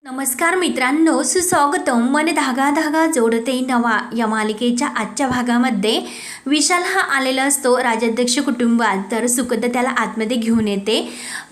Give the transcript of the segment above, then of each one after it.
नमस्कार मित्रांनो, सुस्वागतम. मन धागा धागा जोडते नवा या मालिकेच्या आजच्या भागामध्ये विशाल हा आलेला असतो राजाध्यक्ष कुटुंबात. तर सुखदा त्याला आतमध्ये घेऊन येते.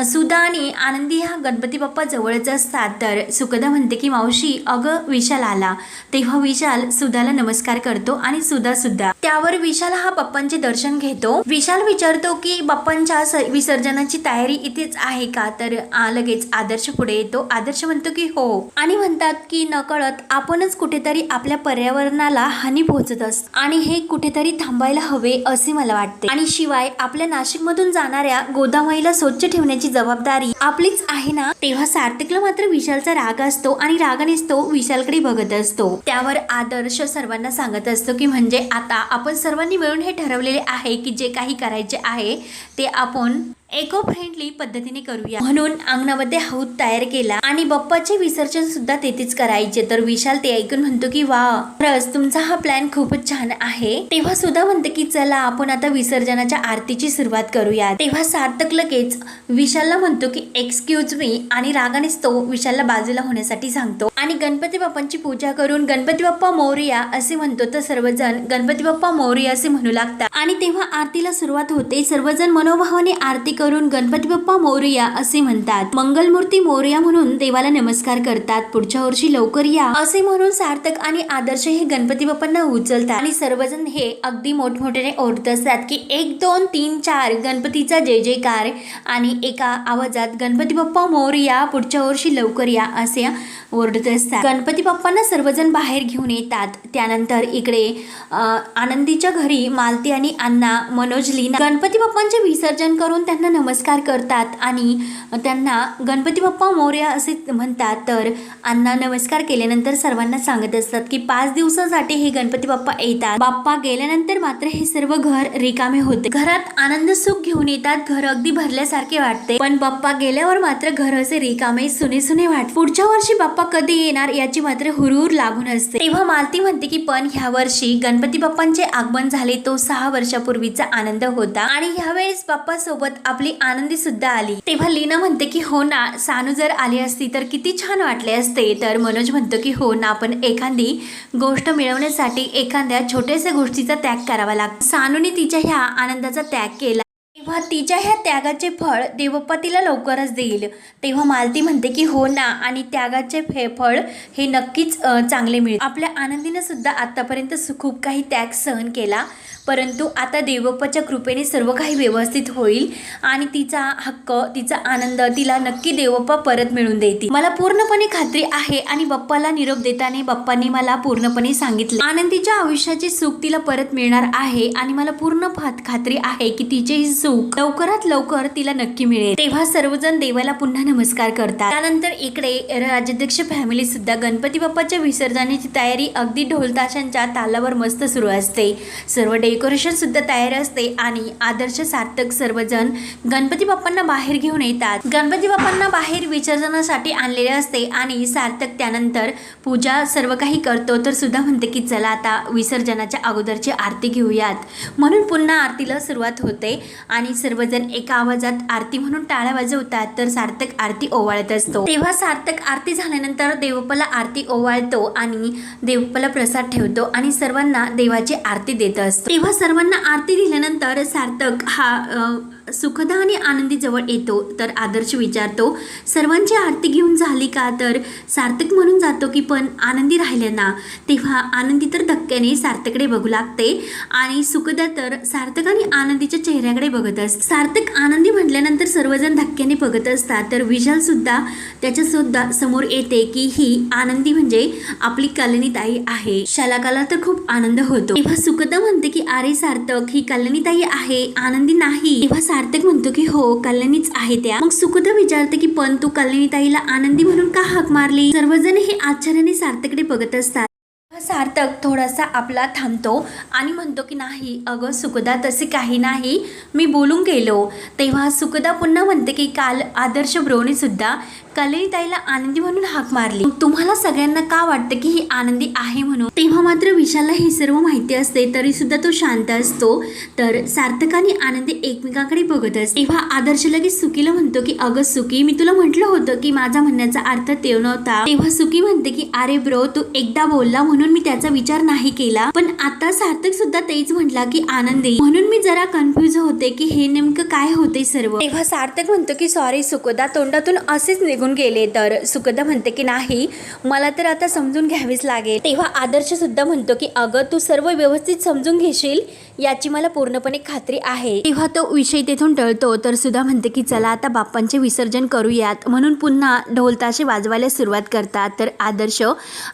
सुधा आणि आनंदी हा गणपती बाप्पा जवळच असतात. तर सुखदा म्हणते की मावशी, अगं विशाल आला. तेव्हा विशाल सुधाला नमस्कार करतो आणि सुद्धा त्यावर विशाल हा बाप्पांचे दर्शन घेतो. विशाल विचारतो की बाप्पांच्या विसर्जनाची तयारी इथेच आहे का? तर लगेच आदर्श पुढे येतो. आदर्श म्हणतो की हो, आणि म्हणतात की नकळत आपणच कुठेतरी आपल्या पर्यावरणाला हानी पोहोचत असतो आणि हे कुठेतरी थांबायला हवे असे मला वाटते. आणि शिवाय आपल्या नाशिक मधून जाणाऱ्या गोदामाईला स्वच्छ ठेवण्याची जबाबदारी आपलीच आहे ना. तेव्हा सार्थकला मात्र विशालचा राग असतो आणि रागानेच तो विशालकडे बघत असतो. त्यावर आदर्श सर्वांना सांगत असतो की म्हणजे आता आपण सर्वांनी मिळून हे ठरवलेले आहे की जे काही करायचे आहे ते आपण इको फ्रेंडली पद्धतीने करूया, म्हणून अंगणामध्ये हौद तयार केला आणि बाप्पाचे विसर्जन सुद्धा तेथेच करायचे. तर विशाल ते ऐकून म्हणतो की वा, खरंच तुमचा हा प्लॅन खूपच छान आहे. तेव्हा सुद्धा म्हणते की चला आपण आता विसर्जनाच्या आरतीची सुरुवात करूया. तेव्हा सार्थक लगेच विशालला म्हणतो की एक्सक्यूज मी, आणि रागानेच तो विशालला बाजूला होण्यासाठी सांगतो आणि गणपती बाप्पांची पूजा करून गणपती बाप्पा मोरया असे म्हणतो. तर सर्वजण गणपती बाप्पा मोरया असे म्हणू लागतात आणि तेव्हा आरतीला सुरुवात होते. सर्वजण मनोभावाने आरती करून गणपती बाप्पा मोरया असे म्हणतात. मंगलमूर्ती मोरया म्हणून देवाला नमस्कार करतात. पुढच्या वर्षी लवकर या असे म्हणून सार्थक आणि आदर्श हे गणपती बाप्पांना उचलतात आणि सर्वजण हे अगदी मोठमोठ्याने ओरडत असतात की 1 2 3 4 गणपतीचा जय जयकार, आणि एका आवाजात गणपती बाप्पा मोरया पुढच्या वर्षी लवकर या असे ओरडत असतात. गणपती बाप्पांना सर्वजण बाहेर घेऊन येतात. त्यानंतर इकडे आनंदीच्या घरी मालती आणि अण्णा, मनोज, लीना गणपती बाप्पांचे विसर्जन करून त्यांना नमस्कार करतात आणि त्यांना गणपती बाप्पा मोरया असे म्हणतात. तर अण्णा नमस्कार केल्यानंतर सर्वांना सांगत असतात की 5 दिवसासाठी हे गणपती बाप्पा येतात. बाप्पा गेल्यानंतर मात्र हे सर्व घर रिकामे होते. घरात आनंद सुख घेऊन येतात. घर अगदी भरल्यासारखे वाटते, पण बाप्पा गेल्यावर मात्र घर असे रिकामे सुने सुने वाटते. पुढच्या वर्षी बाप्पा कधी येणार याची मात्र हुरहुर लागून असते. तेव्हा मालती म्हणते की पण ह्या वर्षी गणपती बाप्पांचे आगमन झाले तो 6 वर्षापूर्वीचा आनंद होता आणि ह्यावेळेस बाप्पा सोबत आपली आनंदी सुद्धा आली. तेव्हा लीना म्हणते की हो ना, सानू जर आली असती तर किती छान वाटले असते. तर मनोज म्हणतो की हो ना, पण एखादी गोष्ट मिळवण्यासाठी एखाद्या छोट्याशा गोष्टीचा त्याग करावा लागतो. सानूने तिच्या ह्या आनंदाचा त्याग केला, तेव्हा तिच्या ह्या त्यागाचे फळ देवबाप्पा तिला लवकरच देईल. तेव्हा मालती म्हणते की हो ना, आणि त्यागाचे फळ हे नक्कीच चांगले मिळेल. आपल्या आनंदीने सुद्धा आतापर्यंत खूप काही त्याग सहन केला, परंतु आता देवबाप्पाच्या कृपेने सर्व काही व्यवस्थित होईल आणि तिचा हक्क, तिचा आनंद तिला नक्की देवबाप्पा परत मिळवून देतील, मला पूर्णपणे खात्री आहे. आणि बाप्पाला निरोप देताना बाप्पांनी मला पूर्णपणे सांगितले आनंदीच्या आयुष्याचे सुख तिला परत मिळणार आहे आणि मला पूर्ण खात्री आहे की तिचे सुख लवकरात लवकर तिला नक्की मिळेल. तेव्हा सर्वजण देवाला पुन्हा नमस्कार करतात. त्यानंतर इकडे राजाध्यक्ष फॅमिली सुद्धा गणपती बाप्पाच्या विसर्जनाची तयारी अगदी ढोल ताशांच्या तालावर मस्त सुरू असते. सर्व डेकोरेशन सुद्धा तयार असते आणि आदर्श, सार्थक सर्वजण गणपती बाप्पांना बाहेर घेऊन येतात. गणपती बाप्पांना बाहेर विसर्जनासाठी आणलेले असते आणि सार्थक त्यानंतर पूजा सर्व काही करतो. तर सुद्धा म्हणते की चला आता विसर्जनाच्या अगोदरची आरती घेऊयात, म्हणून पुन्हा आरतीला सुरुवात होते आणि सर्वजण एका आवाजात आरती म्हणून टाळ्या वाजवतात. तर सार्थक आरती ओवाळत असतो. तेव्हा सार्थक आरती झाल्यानंतर देवबाप्पाला आरती ओवाळतो आणि देवबाप्पाला प्रसाद ठेवतो आणि सर्वांना देवाची आरती देत असतो. तेव्हा सर्वांना आरती दिल्यानंतर सार्थक हा सुखदा आणि आनंदी जवळ येतो. तर आदर्श विचारतो सर्वांची आरती घेऊन झाली का? तर सार्थक म्हणून जातो की पण आनंदी राहिले ना. तेव्हा आनंदी तर धक्क्याने सार्थकडे बघू लागते आणि सुखदा तर सार्थक आणि आनंदीच्या चेहऱ्याकडे बघत असते. सार्थक आनंदी म्हटल्यानंतर सर्वजण धक्क्याने बघत असतात. तर विशाल सुद्धा त्याच्या सुद्धा समोर येते की ही आनंदी म्हणजे आपली कल्याणीताई आहे. शालाकाला तर खूप आनंद होतो. तेव्हा सुखदा म्हणते की अरे सार्थक, ही कल्याणीताई आहे, आनंदी नाही. तेव्हा सार्थक म्हणतो की हो, कल्याणीच आहे त्या. मग सुखदा विचारते की पण तू कल्याणीताईला आनंदी म्हणून का हाक मारली? सर्वजण हे आश्चर्याने सार्थकडे बघत असतात. सार्थक थोडासा आपला थांबतो आणि म्हणतो की नाही अगं सुखदा, तसे काही नाही, मी बोलून गेलो. तेव्हा सुखदा पुन्हा म्हणते की काल आदर्श ब्रोने सुद्धा कल्याणी ताईला आनंदी म्हणून हाक मारली. तुम्हाला सगळ्यांना का वाटतं की ही आनंदी आहे म्हणून? तेव्हा मात्र विशालला हे सर्व माहिती असते तरी सुद्धा तो शांत असतो. तर सार्थक आणि आनंदी एकमेकांकडे बघत असते. तेव्हा आदर्श लगेच सुकीला म्हणतो की अगं सुकी, मी तुला म्हटलं होतं की माझा म्हणण्याचा अर्थ ते नव्हता. तेव्हा सुकी म्हणते की अरे ब्रो, तू एकदा बोलला म्हणून मी त्याचा विचार नाही केला, पण आता सार्थक सुद्धा तेच म्हटला की आनंदी, म्हणून मी जरा कन्फ्युज होते की हे नेमकं काय होते सर्व. तेव्हा सार्थक म्हणतो की सॉरी सुकदा, तोंडातून असेच निघून गेले. तर सुकदा म्हणते की नाही, मला तर आता समजून घ्यावीच लागेल. तेव्हा आदर्श सुद्धा म्हणतो की अगं तू सर्व व्यवस्थित समजून घेशील याची मला पूर्णपणे खात्री आहे. तेव्हा तो विषय तेथून टळतो. तर सुद्धा म्हणते की चला आता बाप्पांचे विसर्जन करूयात, म्हणून पुन्हा ढोल ताशे वाजवायला सुरुवात करतात. तर आदर्श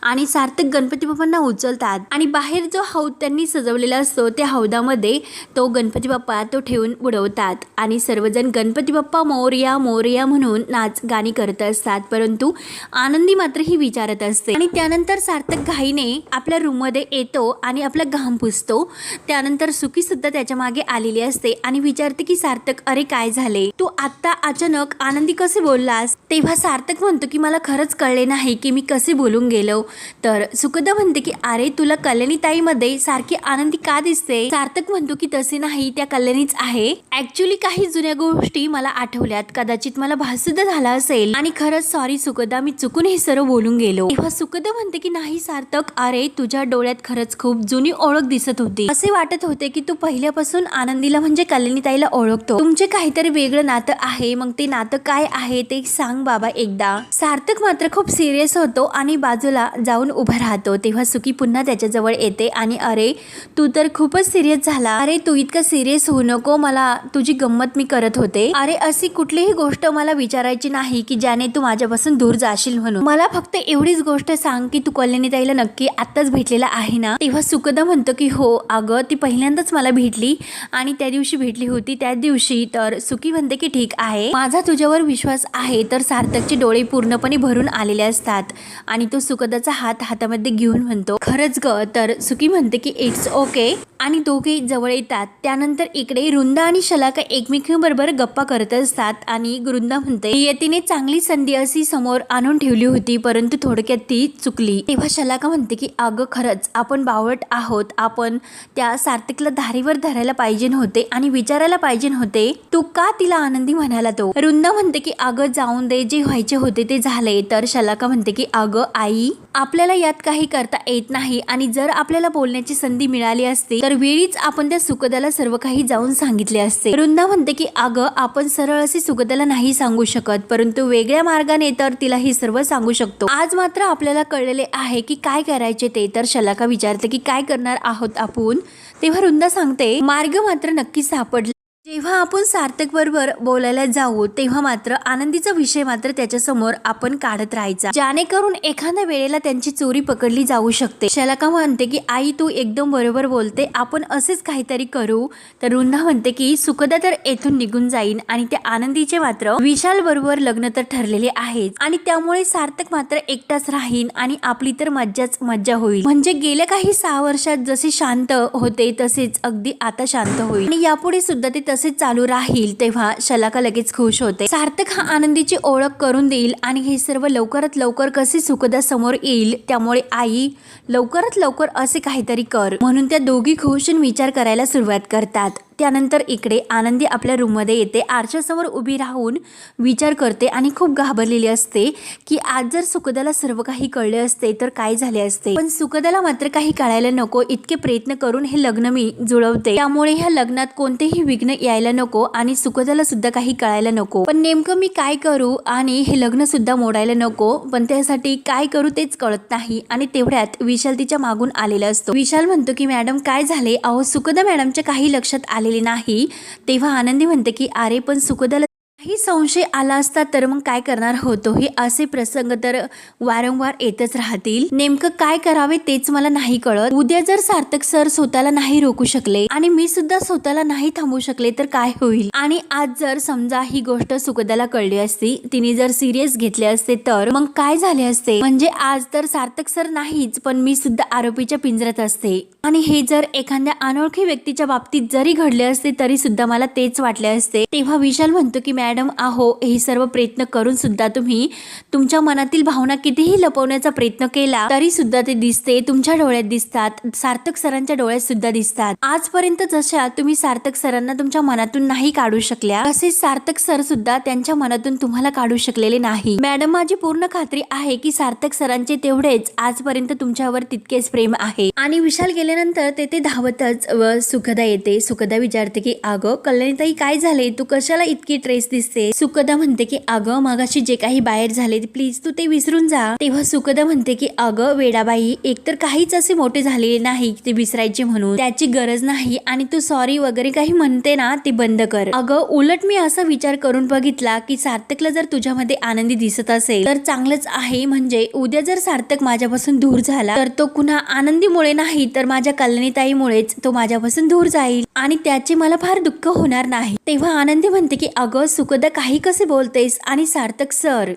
आणि सार्थक गणपती बाप्पांना उचलतात आणि बाहेर जो हौद त्यांनी सजवलेला असतो त्या हौदामध्ये तो गणपती बाप्पा तो ठेवून उडवतात आणि सर्वजण गणपती बाप्पा मोरया मोरया म्हणून नाच गाणी करत असतात. परंतु आनंदी मात्र ही विचारत असते आणि त्यानंतर सार्थक घाईने आपल्या रूममध्ये येतो आणि आपला घाम पुसतो. त्यानंतर सुकी सुद्धा त्याच्या मागे आलेली असते आणि विचारते की सार्थक, अरे काय झाले, तू आता अचानक आनंदी कसे बोललास? तेव्हा सार्थक म्हणतो की मला खरंच कळले नाही की मी कसे बोलून गेलो. तर सुकदा म्हणते की अरे तुला कल्याणी ताईमध्ये सारखी आनंदी का दिसते? सार्थक म्हणतो की तसे नाही, त्या कल्याणीच आहे. ऍक्च्युली काही जुन्या गोष्टी मला आठवल्यात, कदाचित मला भास सुद्धा झाला असेल आणि खरंच सॉरी सुकदा, मी चुकून हे सर्व बोलून गेलो. तेव्हा सुकदा म्हणते की नाही सार्थक, अरे तुझ्या डोळ्यात खरंच खूप जुनी ओळख दिसत होती. असे वाटत होते की तू पहिल्यापासून आनंदीला म्हणजे कल्याणी ताईला ओळखतो. तुमचे काहीतरी वेगळं नातं आहे, मग ते नातं काय आहे ते सांग बाबा एकदा. सार्थक मात्र खूप सिरियस होतो आणि बाजूला जाऊन उभा राहतो. तेव्हा सुकी पुन्हा त्याच्या जवळ येते आणि अरे तू तर खूपच सिरियस झाला. अरे तू इतका सिरियस होऊ नको, मला तुझी गंमत मी करत होते. अरे अशी कुठलीही गोष्ट मला विचारायची नाही की ज्याने तू माझ्यापासून दूर जाशील म्हणून. मला फक्त एवढीच गोष्ट सांग की तू कल्याणी ताईला नक्की आत्ताच भेटलेला आहे ना? तेव्हा सुकदा म्हणतो की हो अगं, ती पहिल्यांदाच मला भेटली आणि त्या दिवशी भेटली होती त्या दिवशी. तर सुकी म्हणते की ठीक आहे, माझा तुझ्यावर विश्वास आहे. तर सार्थकचे डोळे पूर्णपणे भरून आलेले असतात आणि तो सुकदाचा हात हातामध्ये घेऊन म्हणतो खरंच ग. तर सुकी म्हणते की इट्स ओके आणि दोघे जवळ येतात. त्यानंतर इकडे वृंदा आणि शलाका एकमेकांबरोबर गप्पा करत असतात आणि वृंदा म्हणते नियतीने चांगली संधी अशी समोर आणून ठेवली होती, परंतु थोडक्यात ती चुकली. तेव्हा शलाका म्हणते की अगं खरंच आपण बावळट आहोत, आपण त्या सार्थकला धारीवर धरायला पाहिजे होते आणि विचारायला पाहिजे होते तू का तिला आनंदी म्हणाला. तो वृंदा म्हणते की अगं जाऊन दे, जे व्हायचे होते ते झाले. तर शलाका म्हणते की अगं आई, आपल्याला यात काही करता येत नाही आणि जर आपल्याला बोलण्याची संधी मिळाली असती तर वेळीच आपण त्या सुकदाला सर्व काही जाऊन सांगितले असते. वृंदा म्हणते की अगं आपण सरळ असे सुकदाला नाही सांगू शकत, परंतु वेगळ्या मार्गाने तर तिला हे सर्व सांगू शकतो. आज मात्र आपल्याला कळलेले आहे की काय करायचे ते. तर शलाका विचारते की काय करणार आहोत आपण? तेव्हा वृंदा सांगते मार्ग मात्र नक्की सापडला. जेव्हा आपण सार्थक बरोबर बोलायला जाऊ तेव्हा मात्र आनंदीचा विषय मात्र त्याच्या समोर आपण काढत राहायचा, जेणेकरून एखाद्या वेळेला त्यांची चोरी पकडली जाऊ शकते. शलाका म्हणते की आई तू एकदम बरोबर बोलते, आपण असेच काहीतरी करू. तर वृंदा म्हणते की सुकदा तर येथून निघून जाईन आणि त्या आनंदीचे मात्र विशाल बरोबर लग्न तर ठरलेले आहे आणि त्यामुळे सार्थक मात्र एकटाच राहीन आणि आपली तर मज्जाच मज्जा होईल. म्हणजे गेल्या काही 6 वर्षात जसे शांत होते तसेच अगदी आता शांत होईल आणि यापुढे सुद्धा ते तसेच चालू राहील. तेव्हा शलाका लगेच खुश होते. सार्थक हा आनंदीची ओळख करून देईल आणि हे सर्व लवकरात लवकर कसे सुकदा समोर येईल, त्यामुळे आई लवकरात लवकर असे काहीतरी कर, म्हणून त्या दोघी खुश विचार करायला सुरुवात करतात. त्यानंतर इकडे आनंदी आपल्या रूममध्ये येते, आरशासमोर उभी राहून विचार करते आणि खूप घाबरलेली असते की आज जर सुकदाला सर्व काही कळले असते तर काय झाले असते. पण सुकदाला मात्र काही कळायला नको, इतके प्रयत्न करून हे लग्न मी जुळवते, त्यामुळे ह्या लग्नात कोणतेही विघ्न यायला नको आणि सुकदाला सुद्धा काही कळायला नको. पण नेमकं मी काय करू आणि हे लग्न सुद्धा मोडायला नको, पण त्यासाठी काय करू तेच कळत नाही. आणि तेवढ्यात विशाल तिच्या मागून आलेला असतो. विशाल म्हणतो की मॅडम काय झाले? अहो सुकदा मॅडमच्या काही लक्षात आले नाही. तेव्हा आनंदी म्हणते की अरे पण सुकदाला काही संशय आला असता तर मग काय करणार होतो. हे असे प्रसंग तर वारंवार येतच राहतील, नेमकं काय करावे तेच मला नाही कळत. उद्या जर सार्थक सर स्वतःला नाही रोखू शकले आणि मी सुद्धा स्वतःला नाही थांबवू शकले तर काय होईल. आणि आज जर समजा ही गोष्ट सुकदाला कळली असती, तिने जर सिरियस घेतले असते तर मग काय झाले असते. म्हणजे आज तर सार्थक सर नाहीच पण मी सुद्धा आरोपीच्या पिंजऱ्यात असते आणि हे जर एखाद्या अनोळखी व्यक्तीच्या बाबतीत जरी घडले असते तरी सुद्धा मला तेच वाटले असते. तेव्हा विशाल म्हणतो की मॅडम मॅडम अहो, हे सर्व प्रयत्न करून सुद्धा तुम्ही तुमच्या मनातील भावना कितीही लपवण्याचा प्रयत्न केला तरी सुद्धा ते दिसते, तुमच्या डोळ्यात दिसतात, सार्थक सरांच्या डोळ्यात सुद्धा दिसतात. आजपर्यंत जशा तुम्ही सार्थक सरांना तुमच्या मनातून नाही काढू शकल्या, तसेच सार्थक सर सुद्धा त्यांच्या मनातून तुम्हाला काढू शकलेले नाही. मॅडम, माझी पूर्ण खात्री आहे की सार्थक सरांचे तेवढेच आजपर्यंत तुमच्यावर तितकेच प्रेम आहे. आणि विशाल गेल्यानंतर तेथे धावतच सुखदा येते. सुखदा विचारते की अगं कल्याणीताई, काय झाले, तू कशाला इतकी ट्रेस दिसते? सुखदा म्हणते की अगं मगाशी जे काही बाहेर झाले प्लीज तू ते विसरून जा. तेव्हा सुखदा म्हणते की अगं वेडाबाई, एकतर काहीच असे मोठे झालेले नाही ते विसरायचे म्हणून, त्याची गरज नाही. आणि तू सॉरी वगैरे काही म्हणते ना ते बंद कर. अगं उलट मी असा विचार करून बघितला की सार्थकला जर तुझ्यामध्ये आनंदी दिसत असेल तर चांगलंच आहे. म्हणजे उद्या जर सार्थक माझ्यापासून दूर झाला तर तो पुन्हा आनंदीमुळे नाही तर माझ्या कल्याणीताईमुळेच तो माझ्यापासून दूर जाईल आणि त्याचे मला फार दुःख होणार नाही. तेव्हा आनंदी म्हणते की अगं सुखदा, काही कसे बोलतेस? आणि सार्थक सर,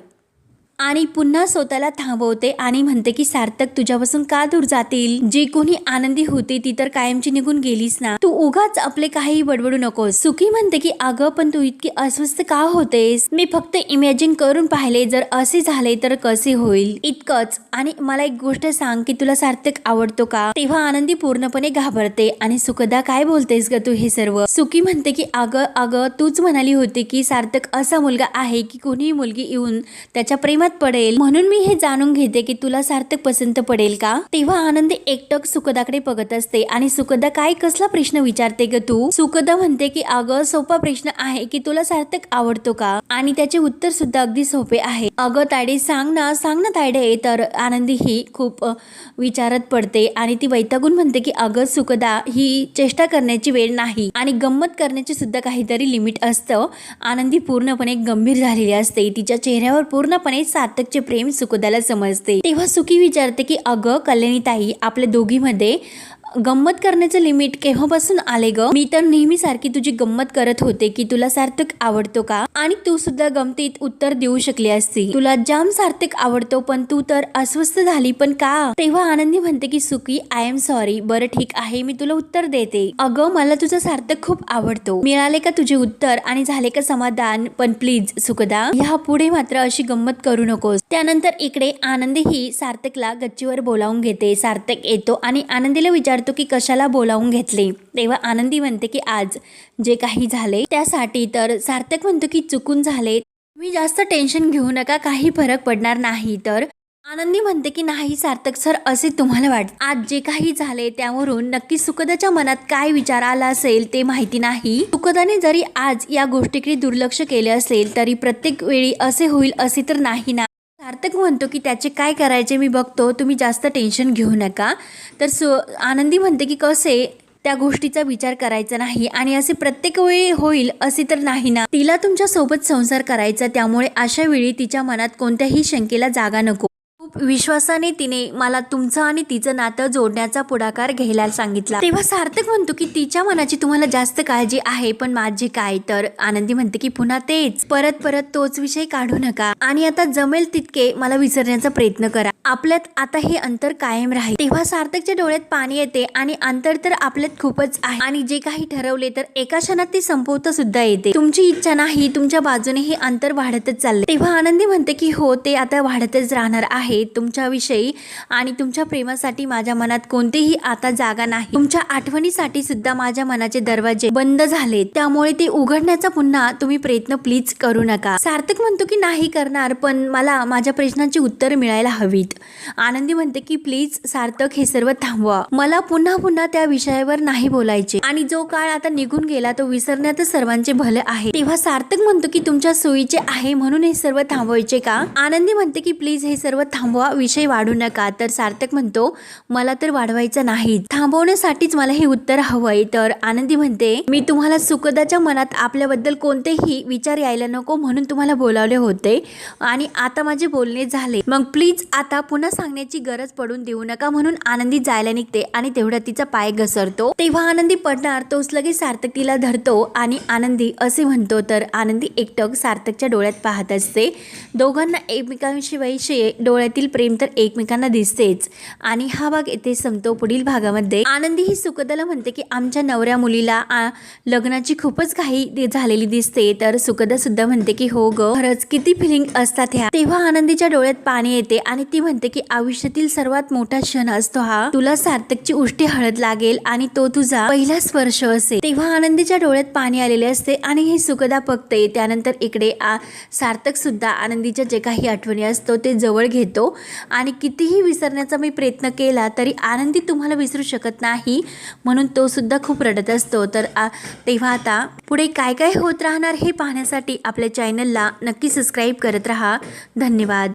आणि पुन्हा स्वतःला थांबवते आणि म्हणते की सार्थक तुझ्यापासून का दूर जातील? जी कोणी आनंदी होती ती तर कायमची निघून गेलीस ना, तू उगाच आपले काही बडबडू नकोस. सुखी म्हणते की अगं पण तू इतकी अस्वस्थ का होतेस? मी फक्त इमॅजिन करून पाहिले, जर असे झाले तर कसे होईल इतकंच. आणि मला एक गोष्ट सांग की तुला सार्थक आवडतो का? तेव्हा आनंदी पूर्णपणे घाबरते आणि सुखदा, काय बोलतेस ग तू हे सर्व? सुखी म्हणते की अगं अगं तूच म्हणाली होती की सार्थक असा मुलगा आहे की कोणीही मुलगी येऊन त्याच्या प्रेमात पडेल, म्हणून मी हे जाणून घेते की तुला सार्थक पसंत पडेल का? तेव्हा आनंदी एकटक सुखदाकडे बघत असते आणि सुखदा, काय कसला प्रश्न विचारते ग तू? सुखदा म्हणते की अगं सोपा प्रश्न आहे की तुला सार्थक आवडतो का? आणि त्याचे उत्तर सुद्धा अगदी सोपे आहे. अगं तायडे सांग ना तायडे. तर आनंदी ही खूप विचारत पडते आणि ती वैतागून म्हणते की अगं सुखदा, ही चेष्टा करण्याची वेळ नाही आणि गंमत करण्याची सुद्धा काहीतरी लिमिट असतं. आनंदी पूर्णपणे गंभीर झालेली असते. तिच्या चेहऱ्यावर पूर्णपणे सार्थकचे प्रेम सुखदाला समजते. तेव्हा सुखी विचारते की अगं कल्याणीताई, आपल्या दोघीमध्ये गंमत करण्याचं लिमिट केव्हापासून आले ग? मी तर नेहमी सारखी तुझी गंमत करत होते की तुला सार्थक आवडतो का, आणि तू सुद्धा गमतीत उत्तर देऊ शकली असती. तुला जाम सार्थक आवडतो पण तू तर अस्वस्थ झाली, पण का? तेव्हा आनंदी म्हणते की सुखी, आय एम सॉरी. बरं ठीक आहे, मी तुला उत्तर देते. अगं मला तुझा सार्थक खूप आवडतो. मिळाले का तुझे उत्तर आणि झाले का समाधान? पण प्लीज सुखदा, ह्या पुढे मात्र अशी गंमत करू नकोस. त्यानंतर इकडे आनंदी ही सार्थकला गच्चीवर बोलावून घेते. सार्थक येतो आणि आनंदीला विचार की कशाला बोलावून घेतले. तेव्हा आनंदी म्हणते की आज जे काही झाले त्यासाठी. तर सार्थक म्हणतो की चुकून झाले, तुम्ही जास्त टेन्शन घेऊ नका, काही फरक पडणार नाही. तर आनंदी म्हणते की नाही सार्थक सर, असे तुम्हाला वाटते? आज जे काही झाले त्यावरून नक्की सुखदाच्या मनात काय विचार आला असेल ते माहिती नाही. सुखदाने जरी आज या गोष्टीकडे दुर्लक्ष केले असेल तरी प्रत्येक वेळी असे होईल असे तर नाही ना. सार्थक म्हणतो की त्याचे काय करायचे मी बघतो, तुम्ही जास्त टेन्शन घेऊ नका. तर आनंदी म्हणते की कसे त्या गोष्टीचा विचार करायचा नाही आणि असे प्रत्येक वेळी होईल असे तर नाही ना. तिला तुमच्या सोबत संसार करायचा, त्यामुळे अशा वेळी तिच्या मनात कोणत्याही शंकेला जागा नको. खूप विश्वासाने तिने मला तुमचं आणि तिचं नातं जोडण्याचा पुढाकार घ्यायला सांगितला. तेव्हा सार्थक म्हणतो की तिच्या मनाची तुम्हाला जास्त काळजी आहे, पण माझे काय? तर आनंदी म्हणते की पुन्हा तेच परत तोच विषय काढू नका आणि आता जमेल तितके मला विसरण्याचा प्रयत्न करा. आपल्यात आता हे अंतर कायम राहील. तेव्हा सार्थकच्या डोळ्यात पाणी येते आणि अंतर तर आपल्यात खूपच आहे आणि जे काही ठरवले तर एका क्षणात ते संपवता सुद्धा येते. तुमची इच्छा नाही, तुमच्या बाजूने हे अंतर वाढतच चालले. तेव्हा आनंदी म्हणते की हो, ते आता वाढतच राहणार आहे. तुमच्याविषयी आणि तुमच्या प्रेमासाठी माझ्या मनात कोणतीही आता जागा नाही. तुमच्या आठवणीसाठी सुद्धा माझ्या मनाचे दरवाजे बंद झालेत, त्यामुळे ते उघडण्याचा पुन्हा तुम्ही प्रयत्न प्लीज करू नका. सार्थक म्हणतो की नाही करणार, पण मला माझ्या प्रश्नांची उत्तर मिळायला हवीत. आनंदी म्हणते की प्लीज सार्थक, हे सर्व थांबवा. मला पुन्हा त्या विषयावर नाही बोलायचे आणि जो काळ आता निघून गेला तो विसरण्यातच सर्वांचे भले आहे. तेव्हा सार्थक म्हणतो की तुमच्या सोयीचे आहे म्हणून हे सर्व थांबवायचे का? आनंदी म्हणते की प्लीज हे सर्व थांबवा, विषय वाढू नका. तर सार्थक म्हणतो मला तर वाढवायचं नाही, थांबवण्यासाठीच मला हे उत्तर हवंय. तर आनंदी म्हणते मी तुम्हाला सुखदाच्या मनात आपल्याबद्दल कोणतेही विचार यायला नको म्हणून तुम्हाला बोलावले होते आणि आता माझे बोलणे झाले, मग प्लीज आता पुन्हा सांगण्याची गरज पडून देऊ नका म्हणून आनंदी जायला निघते आणि तेवढ्यात तिचा पाय घसरतो। तेव्हा आनंदी पडणार तोच लगेच सार्थक तिला धरतो आणि आनंदी असे म्हणतो तर आनंदी एकटक सार्थकच्या डोळ्यात पाहत असते। दोघांना एकमेकांशिवायचे डोळ्यातील प्रेम तर एकमेकांना दिसतेच आणि हा भाग येथे संपतो। पुढील भागामध्ये आनंदी ही सुखदाला म्हणते की आमच्या नवऱ्या मुलीला लग्नाची खूपच घाई झालेली दिसते तर सुखदा सुद्धा म्हणते की हो ग, खरंच किती फिलिंग असतात ह्या। तेव्हा आनंदीच्या डोळ्यात पाणी येते आणि ती म्हणते की आयुष्यातील सर्वात मोठा क्षण असतो हा, तुला सार्थकची उष्टी हळद लागेल आणि तो तुझा पहिला स्पर्श असेल। तेव्हा आनंदीच्या डोळ्यात पाणी आलेले असते आणि ही सुखदा बघते। त्यानंतर इकडे सार्थक सुद्धा आनंदीच्या जे काही आठवणी असतो ते जवळ घेतो आणि कितीही विसरण्याचा मी प्रयत्न केला तरी आनंदी तुम्हाला विसरू शकत नाही म्हणून तो सुद्धा खूप रडत असतो। तर तेव्हा आता पुढे काय काय होत राहणार हे पाहण्यासाठी आपल्या चॅनलला नक्की सबस्क्राईब करत राहा। धन्यवाद।